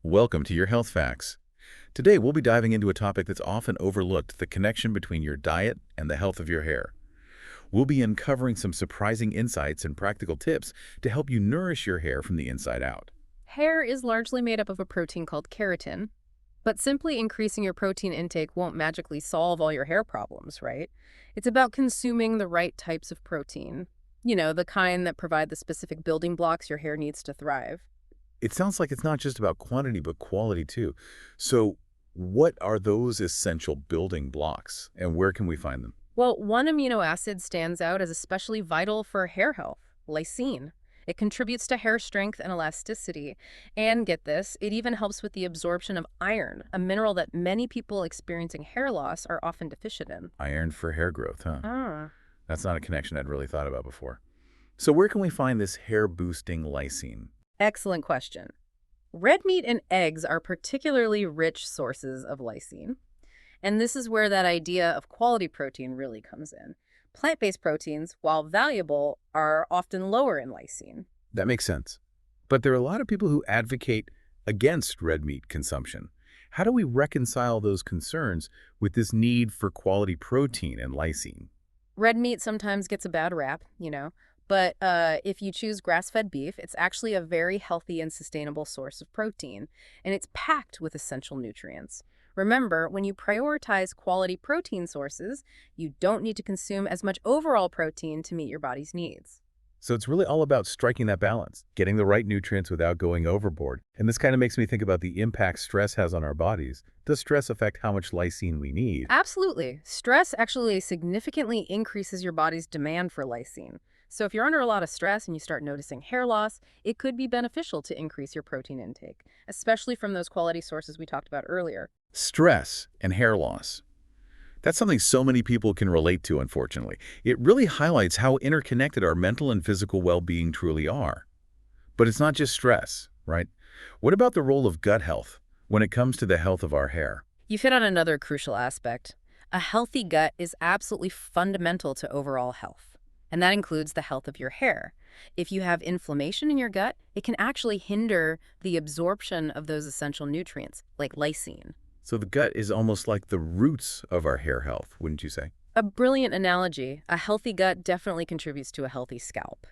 Welcome to your Health Facts. Today we'll be diving into a topic that's often overlooked, the connection between your diet and the health of your hair. We'll be uncovering some surprising insights and practical tips to help you nourish your hair from the inside out. Hair is largely made up of a protein called keratin, but simply increasing your protein intake won't magically solve all your hair problems, right? It's about consuming the right types of protein. The kind that provide the specific building blocks your hair needs to thrive. It sounds like it's not just about quantity but quality too. So what are those essential building blocks and where can we find them? Well, one amino acid stands out as especially vital for hair health, lysine. It contributes to hair strength and elasticity. And get this, it even helps with the absorption of iron, a mineral that many people experiencing hair loss are often deficient in. Iron for hair growth, huh? Ah. That's not a connection I'd really thought about before. So where can we find this hair-boosting lysine? Excellent question. Red meat and eggs are particularly rich sources of lysine. And this is where that idea of quality protein really comes in. Plant-based proteins, while valuable, are often lower in lysine. That makes sense. But there are a lot of people who advocate against red meat consumption. How do we reconcile those concerns with this need for quality protein and lysine? Red meat sometimes gets a bad rap, but if you choose grass-fed beef, it's actually a very healthy and sustainable source of protein, and it's packed with essential nutrients. Remember, when you prioritize quality protein sources, you don't need to consume as much overall protein to meet your body's needs. So it's really all about striking that balance, getting the right nutrients without going overboard. And this kind of makes me think about the impact stress has on our bodies. Does stress affect how much lysine we need? Absolutely. Stress actually significantly increases your body's demand for lysine. So if you're under a lot of stress and you start noticing hair loss, it could be beneficial to increase your protein intake, especially from those quality sources we talked about earlier. Stress and hair loss. That's something so many people can relate to, unfortunately. It really highlights how interconnected our mental and physical well-being truly are. But it's not just stress, right? What about the role of gut health when it comes to the health of our hair? You've hit on another crucial aspect. A healthy gut is absolutely fundamental to overall health, and that includes the health of your hair. If you have inflammation in your gut, it can actually hinder the absorption of those essential nutrients, like lysine. So the gut is almost like the roots of our hair health, wouldn't you say? A brilliant analogy. A healthy gut definitely contributes to a healthy scalp.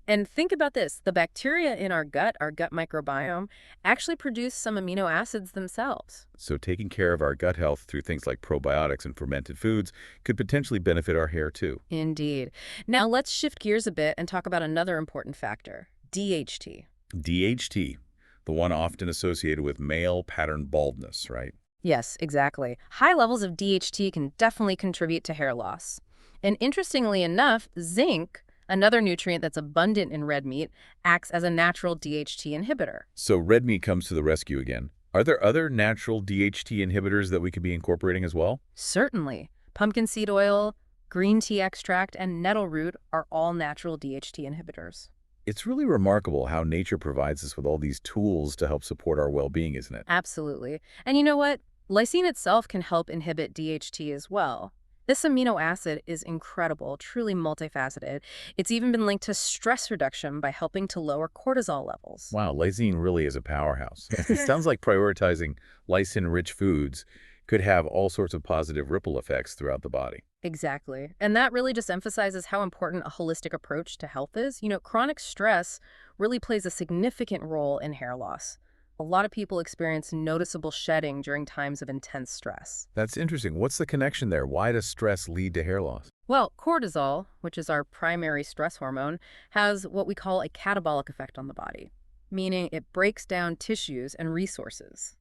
And think about this. The bacteria in our gut microbiome, actually produce some amino acids themselves. So taking care of our gut health through things like probiotics and fermented foods could potentially benefit our hair too. Indeed. Now let's shift gears a bit and talk about another important factor, DHT. DHT, the one often associated with male pattern baldness, right? Yes, exactly. High levels of DHT can definitely contribute to hair loss. And interestingly enough, zinc, another nutrient that's abundant in red meat, acts as a natural DHT inhibitor. So red meat comes to the rescue again. Are there other natural DHT inhibitors that we could be incorporating as well? Certainly. Pumpkin seed oil, green tea extract, and nettle root are all natural DHT inhibitors. It's really remarkable how nature provides us with all these tools to help support our well-being, isn't it? Absolutely. And you know what? Lysine itself can help inhibit DHT as well. This amino acid is incredible, truly multifaceted. It's even been linked to stress reduction by helping to lower cortisol levels. Wow, lysine really is a powerhouse. It sounds like prioritizing lysine-rich foods could have all sorts of positive ripple effects throughout the body. Exactly. And that really just emphasizes how important a holistic approach to health is. Chronic stress really plays a significant role in hair loss. A lot of people experience noticeable shedding during times of intense stress. That's interesting. What's the connection there? Why does stress lead to hair loss? Well, cortisol, which is our primary stress hormone, has what we call a catabolic effect on the body, meaning it breaks down tissues and resources.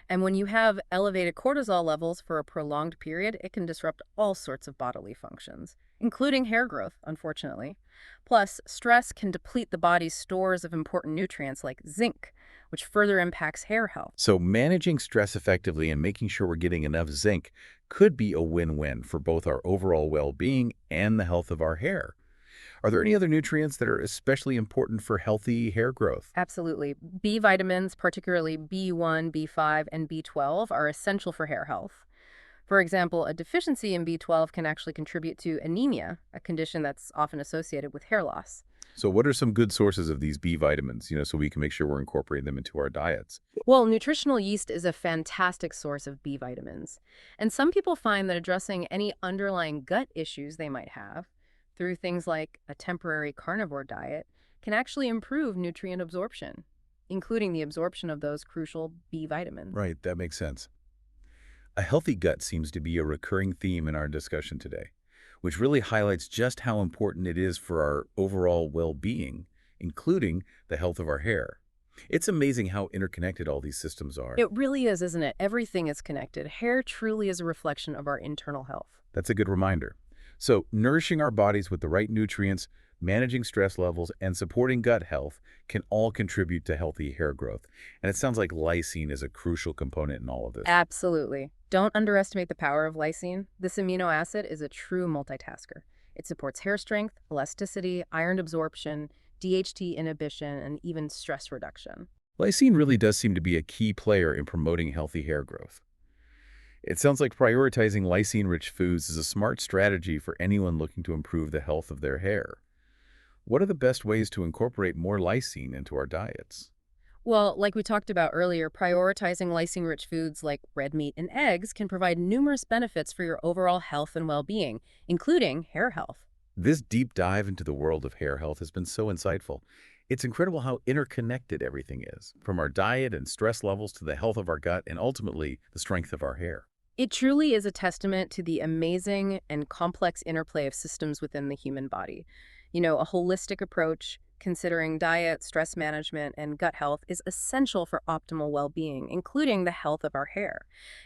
And when you have elevated cortisol levels for a prolonged period, it can disrupt all sorts of bodily functions, including hair growth, unfortunately. Plus, stress can deplete the body's stores of important nutrients like zinc, which further impacts hair health. So managing stress effectively and making sure we're getting enough zinc could be a win-win for both our overall well-being and the health of our hair. Are there any other nutrients that are especially important for healthy hair growth? Absolutely. B vitamins, particularly B1, B5, and B12, are essential for hair health. For example, a deficiency in B12 can actually contribute to anemia, a condition that's often associated with hair loss. So what are some good sources of these B vitamins, so we can make sure we're incorporating them into our diets? Well, nutritional yeast is a fantastic source of B vitamins. And some people find that addressing any underlying gut issues they might have through things like a temporary carnivore diet can actually improve nutrient absorption, including the absorption of those crucial B vitamins. Right, that makes sense. A healthy gut seems to be a recurring theme in our discussion today, which really highlights just how important it is for our overall well-being, including the health of our hair. It's amazing how interconnected all these systems are. It really is, isn't it? Everything is connected. Hair truly is a reflection of our internal health. That's a good reminder. So, nourishing our bodies with the right nutrients, managing stress levels, and supporting gut health can all contribute to healthy hair growth. And it sounds like lysine is a crucial component in all of this. Absolutely. Don't underestimate the power of lysine. This amino acid is a true multitasker. It supports hair strength, elasticity, iron absorption, DHT inhibition, and even stress reduction. Lysine really does seem to be a key player in promoting healthy hair growth. It sounds like prioritizing lysine-rich foods is a smart strategy for anyone looking to improve the health of their hair. What are the best ways to incorporate more lysine into our diets? Well, like we talked about earlier, prioritizing lysine-rich foods like red meat and eggs can provide numerous benefits for your overall health and well-being, including hair health. This deep dive into the world of hair health has been so insightful. It's incredible how interconnected everything is, from our diet and stress levels to the health of our gut and ultimately the strength of our hair. It truly is a testament to the amazing and complex interplay of systems within the human body. A holistic approach, considering diet, stress management, and gut health is essential for optimal well-being, including the health of our hair.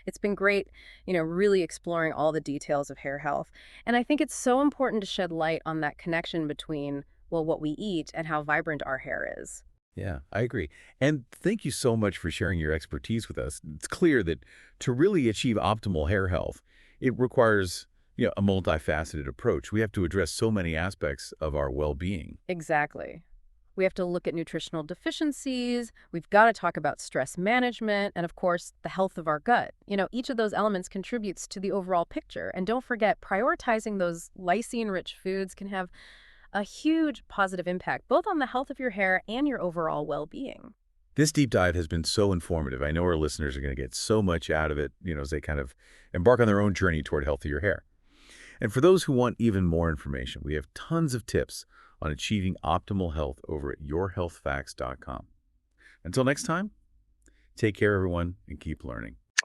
It's been great, really exploring all the details of hair health. And I think it's so important to shed light on that connection between, well, what we eat and how vibrant our hair is. Yeah, I agree. And thank you so much for sharing your expertise with us. It's clear that to really achieve optimal hair health, it requires, a multifaceted approach. We have to address so many aspects of our well-being. Exactly. We have to look at nutritional deficiencies. We've got to talk about stress management and, of course, the health of our gut. Each of those elements contributes to the overall picture. And don't forget, prioritizing those lysine-rich foods can have a huge positive impact, both on the health of your hair and your overall well-being. This deep dive has been so informative. I know our listeners are going to get so much out of it, as they kind of embark on their own journey toward healthier hair. And for those who want even more information, we have tons of tips on achieving optimal health over at yourhealthfacts.com. Until next time, take care, everyone, and keep learning.